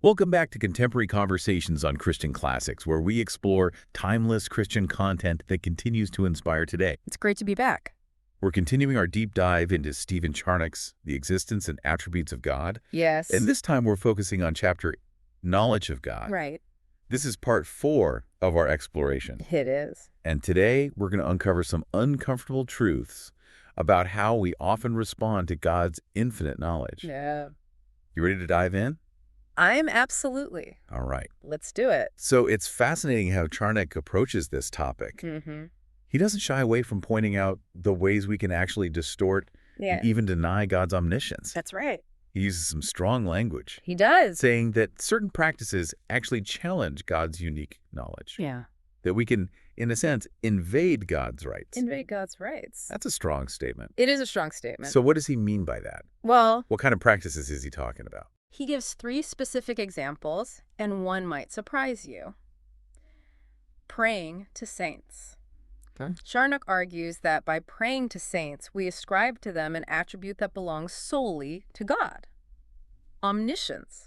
Welcome back to Contemporary Conversations on Christian Classics, where we explore timeless Christian content that continues to inspire today. It's great to be back. We're continuing our deep dive into Stephen Charnock's The Existence and Attributes of God. Yes. And this time we're focusing on chapter Knowledge of God. Right. This is part 4 of our exploration. It is. And today we're going to uncover some uncomfortable truths about how we often respond to God's infinite knowledge. Yeah. You ready to dive in? I'm absolutely. All right. Let's do it. So it's fascinating how Charnock approaches this topic. Mm-hmm. He doesn't shy away from pointing out the ways we can actually distort and even deny God's omniscience. That's right. He uses some strong language, He does. saying that certain practices actually challenge God's unique knowledge. Yeah. That we can, in a sense, invade God's rights. Invade God's rights. That's a strong statement. It is a strong statement. So what does he mean by that? Well, What kind of practices is he talking about? he gives 3 specific examples, and one might surprise you. Praying to saints. Okay. Charnock argues that by praying to saints, we ascribe to them an attribute that belongs solely to God. Omniscience.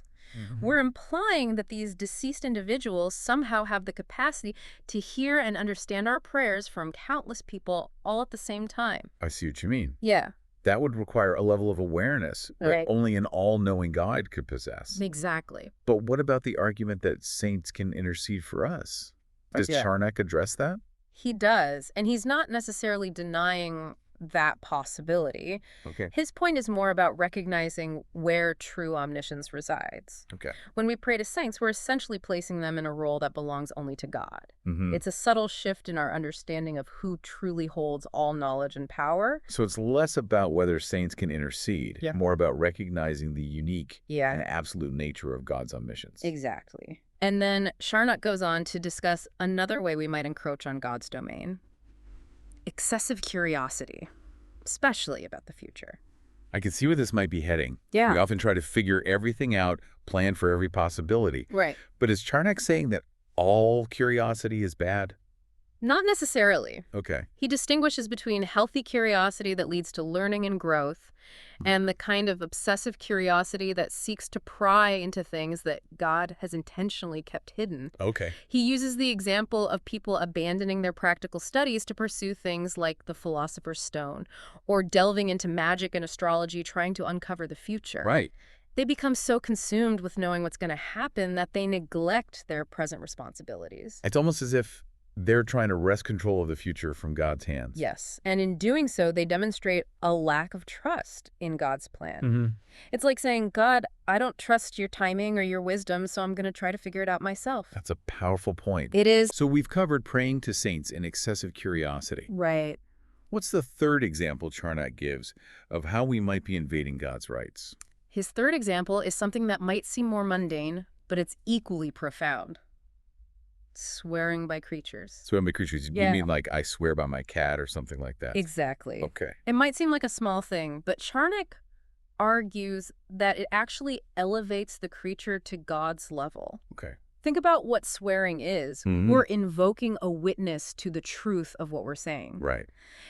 We're implying that these deceased individuals somehow have the capacity to hear and understand our prayers from countless people all at the same time. I see what you mean. Yeah, That would require a level of awareness that Right. only an all-knowing God could possess. exactly. But what about the argument that saints can intercede for us? Does Yeah. Charnock address that? He does, and he's not necessarily denying that possibility. Okay. His point is more about recognizing where true omniscience resides. Okay. When we pray to saints, we're essentially placing them in a role that belongs only to God. Mm-hmm. It's a subtle shift in our understanding of who truly holds all knowledge and power. So it's less about whether saints can intercede, Yeah. more about recognizing the unique Yeah. and absolute nature of God's omniscience. Exactly. And then Charnock goes on to discuss another way we might encroach on God's domain. Excessive curiosity, especially about the future. I can see where this might be heading. Yeah. We often try to figure everything out, plan for every possibility. Right. But is Charnock saying that all curiosity is bad? Not necessarily. Okay. He distinguishes between healthy curiosity that leads to learning and growth and the kind of obsessive curiosity that seeks to pry into things that God has intentionally kept hidden. Okay. He uses the example of people abandoning their practical studies to pursue things like the Philosopher's Stone or delving into magic and astrology trying to uncover the future. Right. They become so consumed with knowing what's going to happen that they neglect their present responsibilities. It's almost as if they're trying to wrest control of the future from God's hands. Yes, and in doing so, they demonstrate a lack of trust in God's plan. Mm-hmm. It's like saying, God, I don't trust your timing or your wisdom, so I'm going to try to figure it out myself. That's a powerful point. It is. So we've covered praying to saints and excessive curiosity. Right. What's the third example Charnock gives of how we might be invading God's rights? His third example is something that might seem more mundane, but it's equally profound. Swearing by creatures. Swearing by creatures, Yeah. you mean like I swear by my cat or something like that? Exactly. Okay. It might seem like a small thing, but Charnock argues that it actually elevates the creature to God's level. Okay. Think about what swearing is. Mhm. We're invoking a witness to the truth of what we're saying. Right.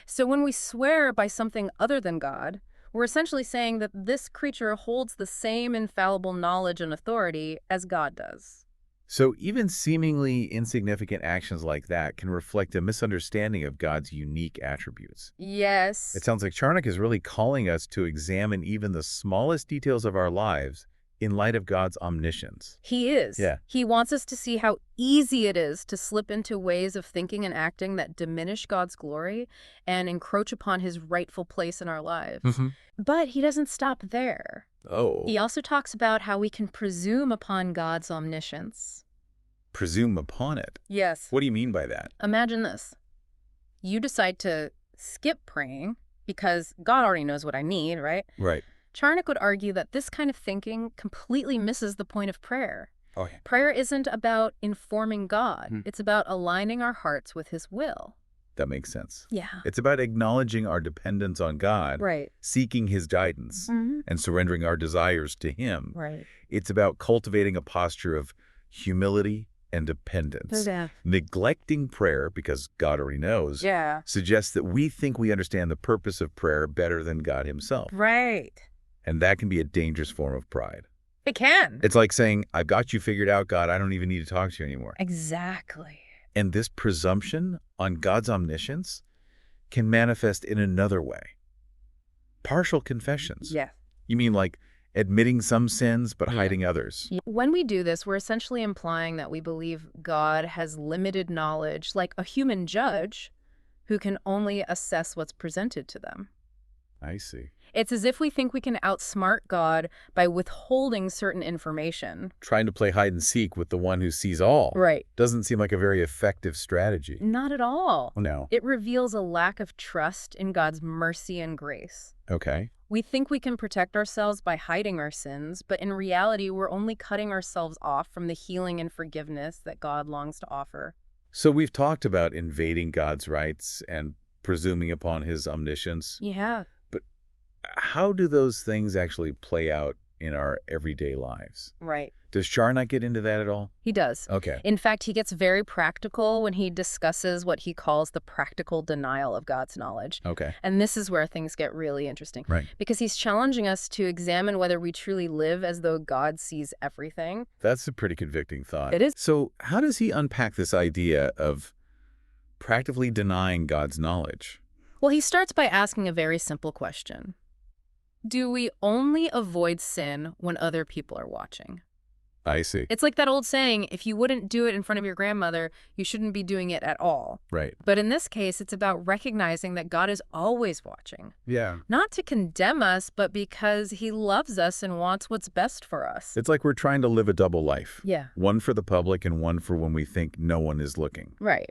So when we swear by something other than God, we're essentially saying that this creature holds the same infallible knowledge and authority as God does. So even seemingly insignificant actions like that can reflect a misunderstanding of God's unique attributes. Yes. It sounds like Charnock is really calling us to examine even the smallest details of our lives in light of God's omniscience. He is. Yeah. He wants us to see how easy it is to slip into ways of thinking and acting that diminish God's glory and encroach upon his rightful place in our lives. But he doesn't stop there. Oh. He also talks about how we can presume upon God's omniscience. Presume upon it. Yes. What do you mean by that? Imagine this. You decide to skip praying because God already knows what I need, right? Right. Charnock would argue that this kind of thinking completely misses the point of prayer. Oh, yeah. Prayer isn't about informing God. It's about aligning our hearts with his will. That makes sense. Yeah. It's about acknowledging our dependence on God, Right. seeking his guidance, and surrendering our desires to him. Right. It's about cultivating a posture of humility and dependence. Yeah. Neglecting prayer, because God already knows, Yeah. suggests that we think we understand the purpose of prayer better than God himself. Right. And that can be a dangerous form of pride. It can. It's like saying, I've got you figured out, God. I don't even need to talk to you anymore. Exactly. And this presumption on God's omniscience can manifest in another way. Partial confessions. Yeah. You mean like admitting some sins but hiding others? When we do this, we're essentially implying that we believe God has limited knowledge, like a human judge who can only assess what's presented to them. I see. It's as if we think we can outsmart God by withholding certain information. Trying to play hide and seek with the one who sees all. Right. Doesn't seem like a very effective strategy. Not at all. No. It reveals a lack of trust in God's mercy and grace. Okay. We think we can protect ourselves by hiding our sins, but in reality, we're only cutting ourselves off from the healing and forgiveness that God longs to offer. So we've talked about invading God's rights and presuming upon his omniscience. Yeah. How do those things actually play out in our everyday lives? Right. Does Charnock get into that at all? He does. Okay. In fact, he gets very practical when he discusses what he calls the practical denial of God's knowledge. Okay. And this is where things get really interesting. Right. Because he's challenging us to examine whether we truly live as though God sees everything. That's a pretty convicting thought. It is. So how does he unpack this idea of practically denying God's knowledge? Well, he starts by asking a very simple question. Do we only avoid sin when other people are watching? I see. It's like that old saying, if you wouldn't do it in front of your grandmother, you shouldn't be doing it at all. Right. But in this case, it's about recognizing that God is always watching. Yeah. Not to condemn us, but because he loves us and wants what's best for us. It's like we're trying to live a double life. Yeah. One for the public and one for when we think no one is looking. Right.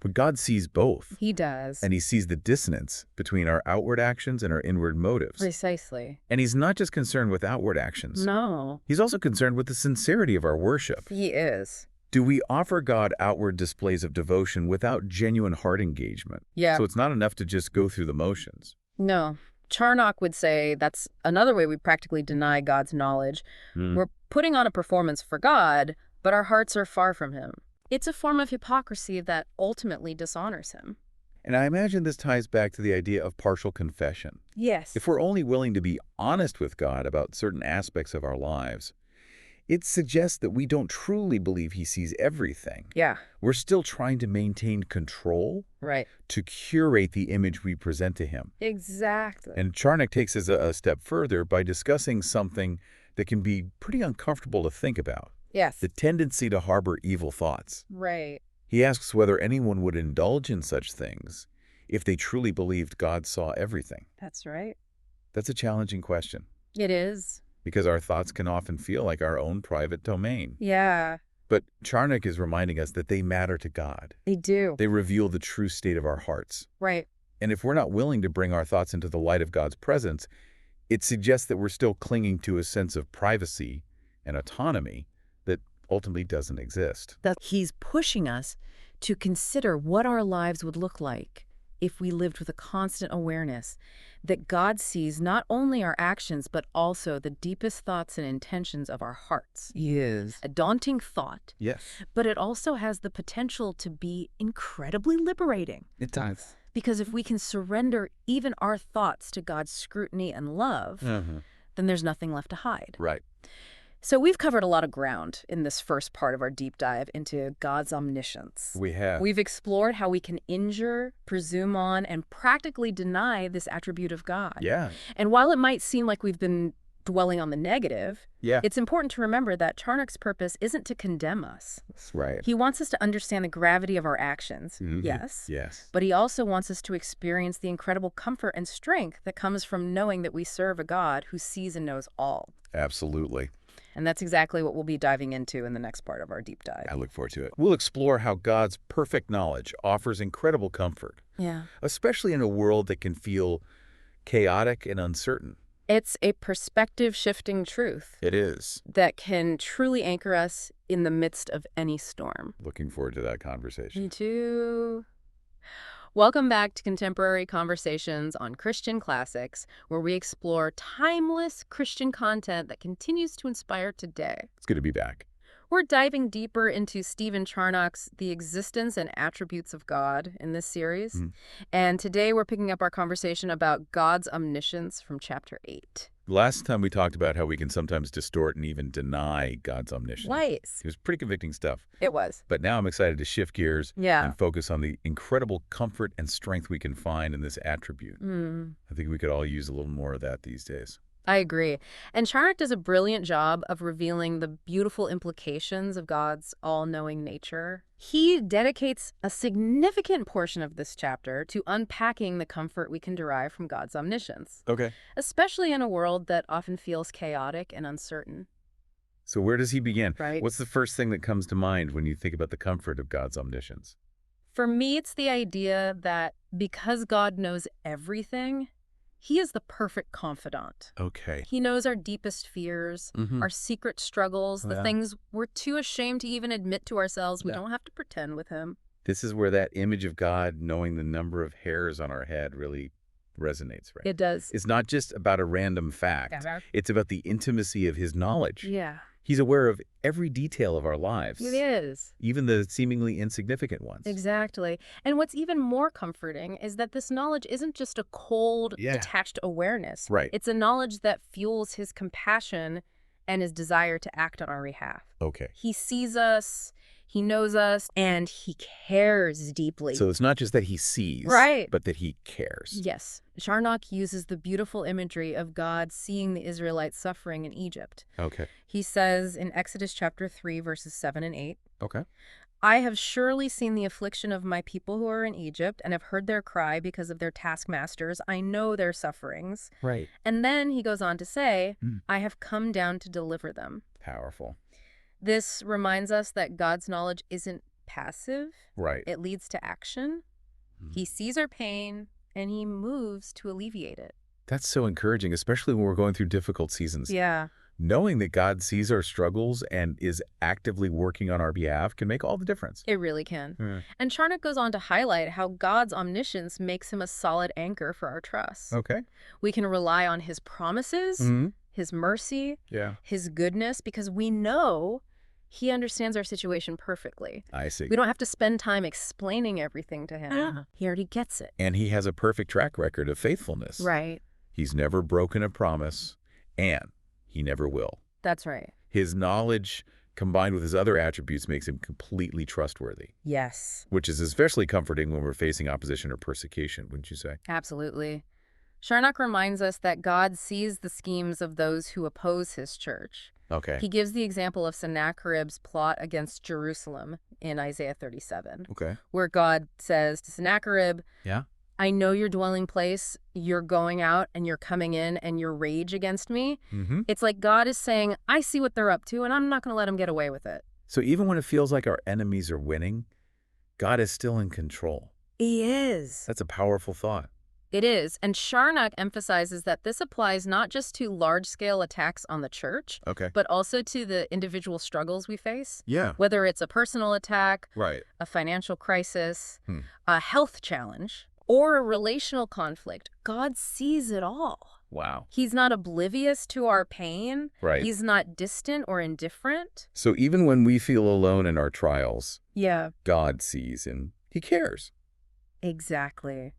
But God sees both. He does. And he sees the dissonance between our outward actions and our inward motives. Precisely. And he's not just concerned with outward actions. No. He's also concerned with the sincerity of our worship. He is. Do we offer God outward displays of devotion without genuine heart engagement? Yeah. So it's not enough to just go through the motions. No. Charnock would say that's another way we practically deny God's knowledge. We're putting on a performance for God, but our hearts are far from him. It's a form of hypocrisy that ultimately dishonors him. And I imagine this ties back to the idea of partial confession. Yes. If we're only willing to be honest with God about certain aspects of our lives, it suggests that we don't truly believe he sees everything. Yeah. We're still trying to maintain control, Right. to curate the image we present to him. Exactly. And Charnock takes us a step further by discussing something that can be pretty uncomfortable to think about. Yes. The tendency to harbor evil thoughts. Right. He asks whether anyone would indulge in such things if they truly believed God saw everything. That's right. That's a challenging question, It is. because our thoughts can often feel like our own private domain. Yeah. But Charnock is reminding us that they matter to God. They do. They reveal the true state of our hearts. Right. And if we're not willing to bring our thoughts into the light of God's presence, it suggests that we're still clinging to a sense of privacy and autonomy that ultimately doesn't exist. That he's pushing us to consider what our lives would look like if we lived with a constant awareness that God sees not only our actions, but also the deepest thoughts and intentions of our hearts. Yes. A daunting thought, Yes. but it also has the potential to be incredibly liberating. It does. Because if we can surrender even our thoughts to God's scrutiny and love, then there's nothing left to hide. Right. So we've covered a lot of ground in this first part of our deep dive into God's omniscience. We have. We've explored how we can injure, presume on, and practically deny this attribute of God. Yeah. And while it might seem like we've been dwelling on the negative, Yeah. it's important to remember that Charnock's purpose isn't to condemn us. That's right. He wants us to understand the gravity of our actions, yes, Yes. but he also wants us to experience the incredible comfort and strength that comes from knowing that we serve a God who sees and knows all. Absolutely. And that's exactly what we'll be diving into in the next part of our deep dive. I look forward to it. We'll explore how God's perfect knowledge offers incredible comfort, Yeah. especially in a world that can feel chaotic and uncertain. It's a perspective-shifting truth It is. that can truly anchor us in the midst of any storm. Looking forward to that conversation. Me too. Welcome back to Contemporary Conversations on Christian Classics, where we explore timeless Christian content that continues to inspire today. It's good to be back. We're diving deeper into Stephen Charnock's The Existence and Attributes of God in this series. And today we're picking up our conversation about God's omniscience from chapter 8. Last time we talked about how we can sometimes distort and even deny God's omniscience. Wise. It was pretty convicting stuff. It was. But now I'm excited to shift gears Yeah. and focus on the incredible comfort and strength we can find in this attribute. I think we could all use a little more of that these days. I agree. And Charnock does a brilliant job of revealing the beautiful implications of God's all-knowing nature. He dedicates a significant portion of this chapter to unpacking the comfort we can derive from God's omniscience, Okay. especially in a world that often feels chaotic and uncertain. So where does he begin? Right. What's the first thing that comes to mind when you think about the comfort of God's omniscience? For me, it's the idea that because God knows everything, he is the perfect confidant. Okay. He knows our deepest fears, our secret struggles, the things we're too ashamed to even admit to ourselves. We don't have to pretend with him. This is where that image of God knowing the number of hairs on our head really resonates, right? It does. It's not just about a random fact. Yeah. It's about the intimacy of his knowledge. Yeah. He's aware of every detail of our lives. It is. Even the seemingly insignificant ones. Exactly. And what's even more comforting is that this knowledge isn't just a cold, detached awareness. Right. It's a knowledge that fuels his compassion and his desire to act on our behalf. Okay. He sees us, he knows us, and he cares deeply. So it's not just that he sees, right, but that he cares. Yes. Charnock uses the beautiful imagery of God seeing the Israelites suffering in Egypt. Okay. He says in Exodus chapter 3, verses 7 and 8, Okay. I have surely seen the affliction of my people who are in Egypt and have heard their cry because of their taskmasters. I know their sufferings. Right. And then he goes on to say, I have come down to deliver them. Powerful. This reminds us that God's knowledge isn't passive. Right. It leads to action. He sees our pain and he moves to alleviate it. That's so encouraging, especially when we're going through difficult seasons. Yeah. Knowing that God sees our struggles and is actively working on our behalf can make all the difference. It really can. Yeah. And Charnock goes on to highlight how God's omniscience makes him a solid anchor for our trust. Okay. We can rely on his promises, his mercy, his goodness, because we know he understands our situation perfectly. I see. We don't have to spend time explaining everything to him. Yeah. He already gets it. And he has a perfect track record of faithfulness. Right. He's never broken a promise, and he never will. That's right. His knowledge combined with his other attributes makes him completely trustworthy. Yes. Which is especially comforting when we're facing opposition or persecution, wouldn't you say? Absolutely. Charnock reminds us that God sees the schemes of those who oppose his church. Okay. He gives the example of Sennacherib's plot against Jerusalem in Isaiah 37. Okay. Where God says to Sennacherib, Yeah. I know your dwelling place, you're going out and you're coming in and your rage against me. It's like God is saying, I see what they're up to and I'm not going to let them get away with it. So even when it feels like our enemies are winning, God is still in control. He is. That's a powerful thought. It is. And Charnock emphasizes that this applies not just to large-scale attacks on the church, but also to the individual struggles we face. Yeah. Whether it's a personal attack, Right. a financial crisis, a health challenge, or a relational conflict, God sees it all. Wow. He's not oblivious to our pain. Right. He's not distant or indifferent. So even when we feel alone in our trials, Yeah. God sees and he cares. Exactly.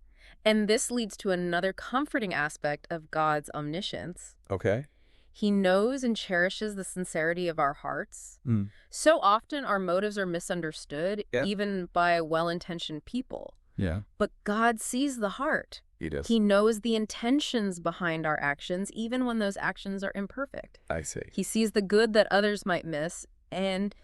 And this leads to another comforting aspect of God's omniscience. Okay. He knows and cherishes the sincerity of our hearts. So often our motives are misunderstood, even by well-intentioned people. Yeah. But God sees the heart. He does. He knows the intentions behind our actions, even when those actions are imperfect. I see. He sees the good that others might miss, and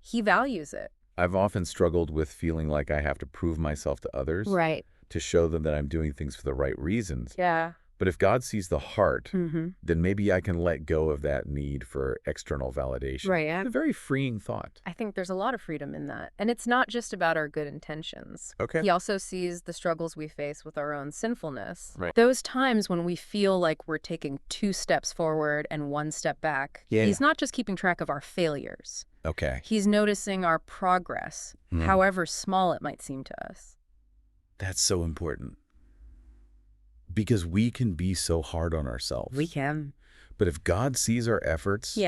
he values it. I've often struggled with feeling like I have to prove myself to others. Right. To show them that I'm doing things for the right reasons. Yeah. But if God sees the heart, then maybe I can let go of that need for external validation. Right. It's a very freeing thought. I think there's a lot of freedom in that. And it's not just about our good intentions. Okay. He also sees the struggles we face with our own sinfulness. Right. Those times when we feel like we're taking 2 steps forward and 1 step back. Yeah. He's not just keeping track of our failures. Okay. He's noticing our progress, however small it might seem to us. That's so important. Because we can be so hard on ourselves. We can. But if God sees our efforts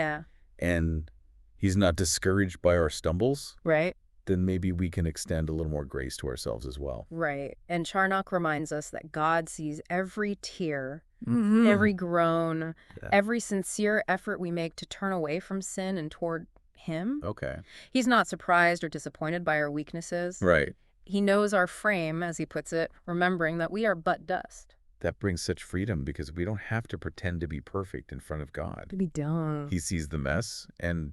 and he's not discouraged by our stumbles, right, then maybe we can extend a little more grace to ourselves as well. Right. And Charnock reminds us that God sees every tear, every groan, Yeah. every sincere effort we make to turn away from sin and toward him. Okay. He's not surprised or disappointed by our weaknesses. Right. He knows our frame, as he puts it, remembering that we are but dust. That brings such freedom because we don't have to pretend to be perfect in front of God. We don't. He sees the mess, and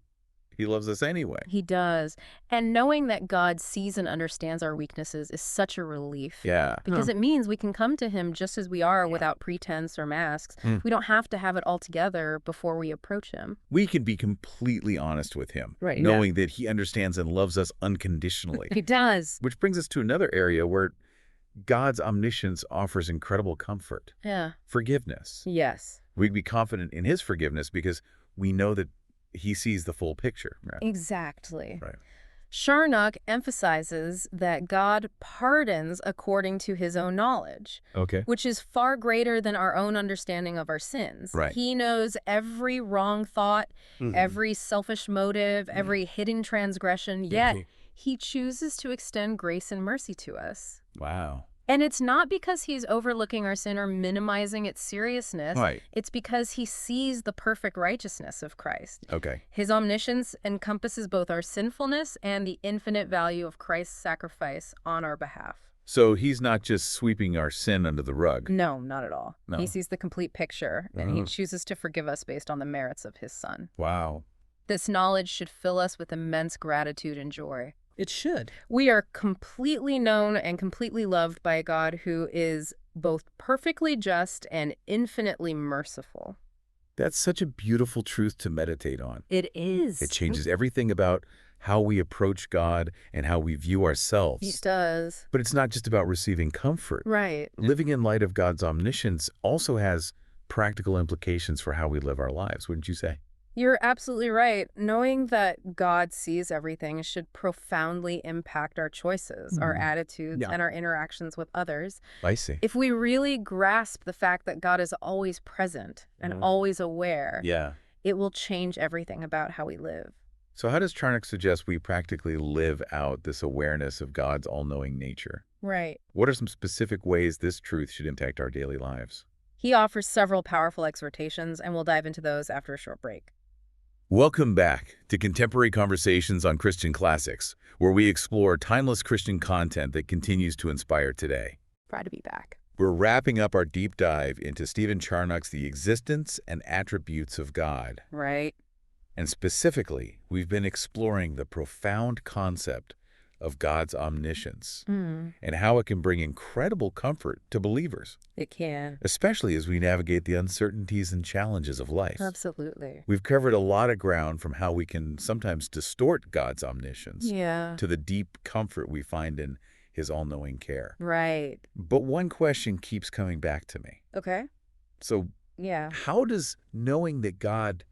he loves us anyway. He does. And knowing that God sees and understands our weaknesses is such a relief. Yeah. Because it means we can come to him just as we are without pretense or masks. We don't have to have it all together before we approach him. We can be completely honest with him, Right. knowing that he understands and loves us unconditionally. He does. Which brings us to another area where God's omniscience offers incredible comfort. Yeah. Forgiveness. Yes. We'd be confident in his forgiveness because we know that he sees the full picture. Right. Exactly. Right. Charnock emphasizes that God pardons according to his own knowledge, Okay. which is far greater than our own understanding of our sins. Right. He knows every wrong thought, every selfish motive, every hidden transgression, yet he chooses to extend grace and mercy to us. Wow. And it's not because he's overlooking our sin or minimizing its seriousness. Right. It's because he sees the perfect righteousness of Christ. Okay. His omniscience encompasses both our sinfulness and the infinite value of Christ's sacrifice on our behalf. So he's not just sweeping our sin under the rug. No, not at all. No. He sees the complete picture, and he chooses to forgive us based on the merits of his Son. Wow. This knowledge should fill us with immense gratitude and joy. It should. We are completely known and completely loved by a God who is both perfectly just and infinitely merciful. That's such a beautiful truth to meditate on. It is. It changes everything about how we approach God and how we view ourselves. It does. But it's not just about receiving comfort. Right. Living in light of God's omniscience also has practical implications for how we live our lives, wouldn't you say? You're absolutely right. Knowing that God sees everything should profoundly impact our choices, our attitudes, and our interactions with others. I see. If we really grasp the fact that God is always present and always aware, Yeah. it will change everything about how we live. So how does Charnock suggest we practically live out this awareness of God's all-knowing nature? Right. What are some specific ways this truth should impact our daily lives? He offers several powerful exhortations, and we'll dive into those after a short break. Welcome back to Contemporary Conversations on Christian Classics, where we explore timeless Christian content that continues to inspire today. Proud to be back. We're wrapping up our deep dive into Stephen Charnock's The Existence and Attributes of God. Right. And specifically, we've been exploring the profound concept of God's omniscience and how it can bring incredible comfort to believers, It can. especially as we navigate the uncertainties and challenges of life. Absolutely. We've covered a lot of ground, from how we can sometimes distort God's omniscience Yeah. to the deep comfort we find in his all-knowing care. Right. But one question keeps coming back to me. Okay. So Yeah. how does knowing that God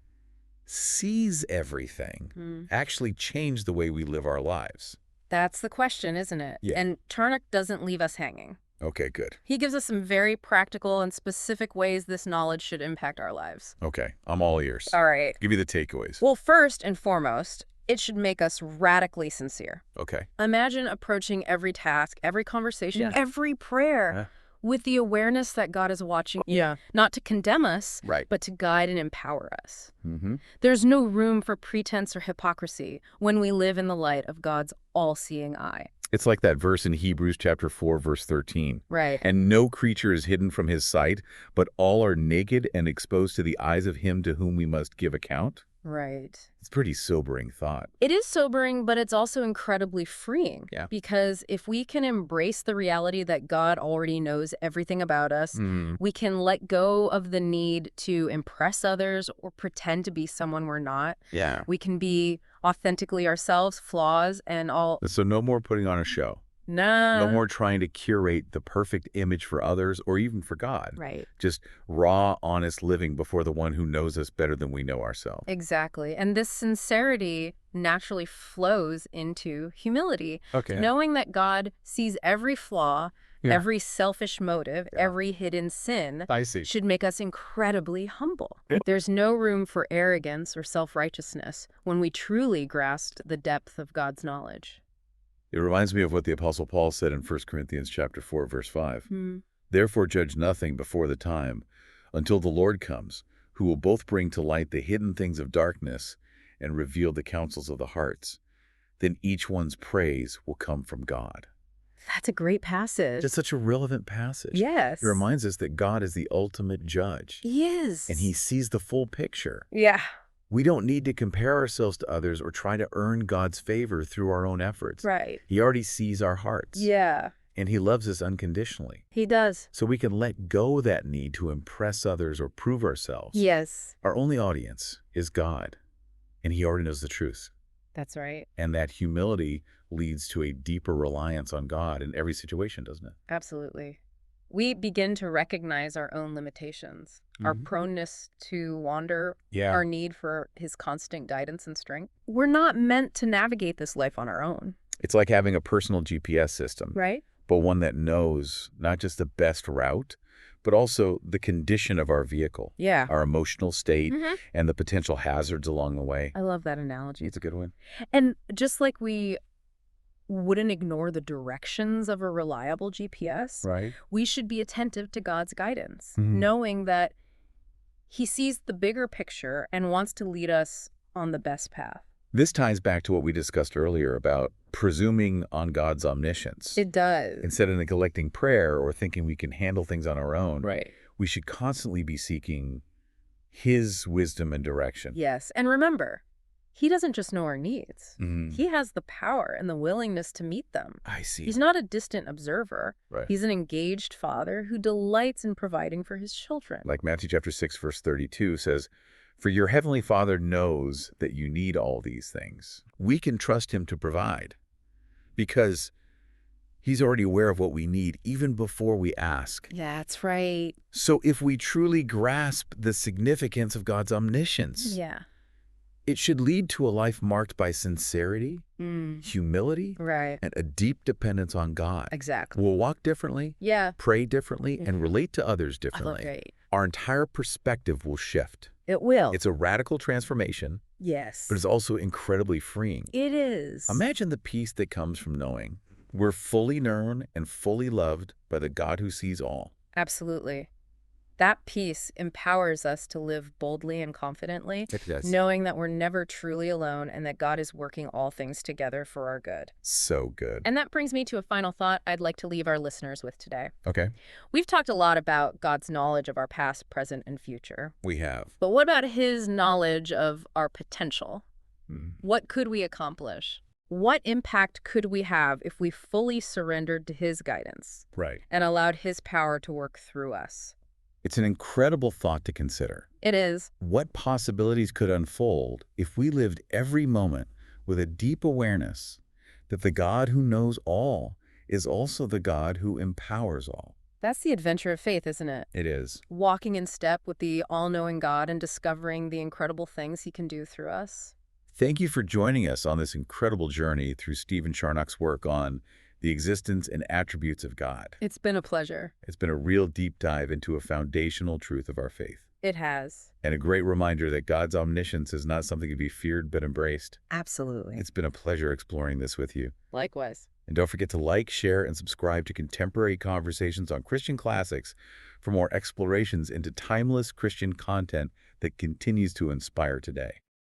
sees everything actually change the way we live our lives? That's the question, isn't it? Yeah. And Charnock doesn't leave us hanging. Okay, good. He gives us some very practical and specific ways this knowledge should impact our lives. Okay, I'm all ears. All right. Give me the takeaways. Well, first and foremost, it should make us radically sincere. Okay. Imagine approaching every task, every conversation, Yeah. every prayer with the awareness that God is watching, Yeah. not to condemn us, Right. but to guide and empower us. Mm-hmm. There's no room for pretense or hypocrisy when we live in the light of God's all-seeing eye. It's like that verse in Hebrews chapter 4, verse 13. Right. And no creature is hidden from his sight, but all are naked and exposed to the eyes of him to whom we must give account. Right. It's a pretty sobering thought. It is sobering, but it's also incredibly freeing. Yeah. Because if we can embrace the reality that God already knows everything about us, we can let go of the need to impress others or pretend to be someone we're not. Yeah. We can be authentically ourselves, flaws and all. So no more putting on a show. No. No more trying to curate the perfect image for others or even for God. Right. Just raw, honest living before the one who knows us better than we know ourselves. Exactly. And this sincerity naturally flows into humility. Okay. Knowing that God sees every flaw, Yeah. every selfish motive, every hidden sin, I see. should make us incredibly humble. There's no room for arrogance or self-righteousness when we truly grasp the depth of God's knowledge. It reminds me of what the Apostle Paul said in 1 Corinthians chapter 4, verse 5. Therefore judge nothing before the time, until the Lord comes, who will both bring to light the hidden things of darkness and reveal the counsels of the hearts. Then each one's praise will come from God. That's a great passage. It's such a relevant passage. Yes. It reminds us that God is the ultimate judge. He is. And he sees the full picture. Yeah. We don't need to compare ourselves to others or try to earn God's favor through our own efforts. Right. He already sees our hearts. Yeah. And he loves us unconditionally. He does. So we can let go of that need to impress others or prove ourselves. Yes. Our only audience is God, and he already knows the truth. That's right. And that humility leads to a deeper reliance on God in every situation, doesn't it? Absolutely. We begin to recognize our own limitations, our proneness to wander, our need for his constant guidance and strength. We're not meant to navigate this life on our own. It's like having a personal GPS system, right? But one that knows not just the best route, but also the condition of our vehicle, Yeah. our emotional state, and the potential hazards along the way. I love that analogy. It's a good one. And just like we wouldn't ignore the directions of a reliable GPS, Right. we should be attentive to God's guidance, knowing that he sees the bigger picture and wants to lead us on the best path. This ties back to what we discussed earlier about presuming on God's omniscience. It does. Instead of neglecting prayer or thinking we can handle things on our own, Right. we should constantly be seeking his wisdom and direction. Yes. And remember, he doesn't just know our needs. He has the power and the willingness to meet them. I see. He's not a distant observer. Right. He's an engaged father who delights in providing for his children. Like Matthew chapter 6, verse 32 says, "For your heavenly Father knows that you need all these things." We can trust him to provide because he's already aware of what we need even before we ask. That's right. So if we truly grasp the significance of God's omniscience, Yeah. it should lead to a life marked by sincerity, humility, Right. and a deep dependence on God. Exactly. We'll walk differently, Yeah. pray differently, and relate to others I love differently. great. Our entire perspective will shift. It will. It's a radical transformation, Yes. but it's also incredibly freeing. It is. Imagine the peace that comes from knowing we're fully known and fully loved by the God who sees all. Absolutely. That peace empowers us to live boldly and confidently, It does. knowing that we're never truly alone and that God is working all things together for our good. So good. And that brings me to a final thought I'd like to leave our listeners with today. Okay. We've talked a lot about God's knowledge of our past, present, and future. We have. But what about his knowledge of our potential? Mhm. What could we accomplish? What impact could we have if we fully surrendered to his guidance Right. and allowed his power to work through us? It's an incredible thought to consider. It is. What possibilities could unfold if we lived every moment with a deep awareness that the God who knows all is also the God who empowers all? That's the adventure of faith, isn't it? It is. Walking in step with the all-knowing God and discovering the incredible things he can do through us. Thank you for joining us on this incredible journey through Stephen Charnock's work on the existence and attributes of God. It's been a pleasure. It's been a real deep dive into a foundational truth of our faith. It has. And a great reminder that God's omniscience is not something to be feared but embraced. Absolutely. It's been a pleasure exploring this with you. Likewise. And don't forget to like, share, and subscribe to Contemporary Conversations on Christian Classics for more explorations into timeless Christian content that continues to inspire today.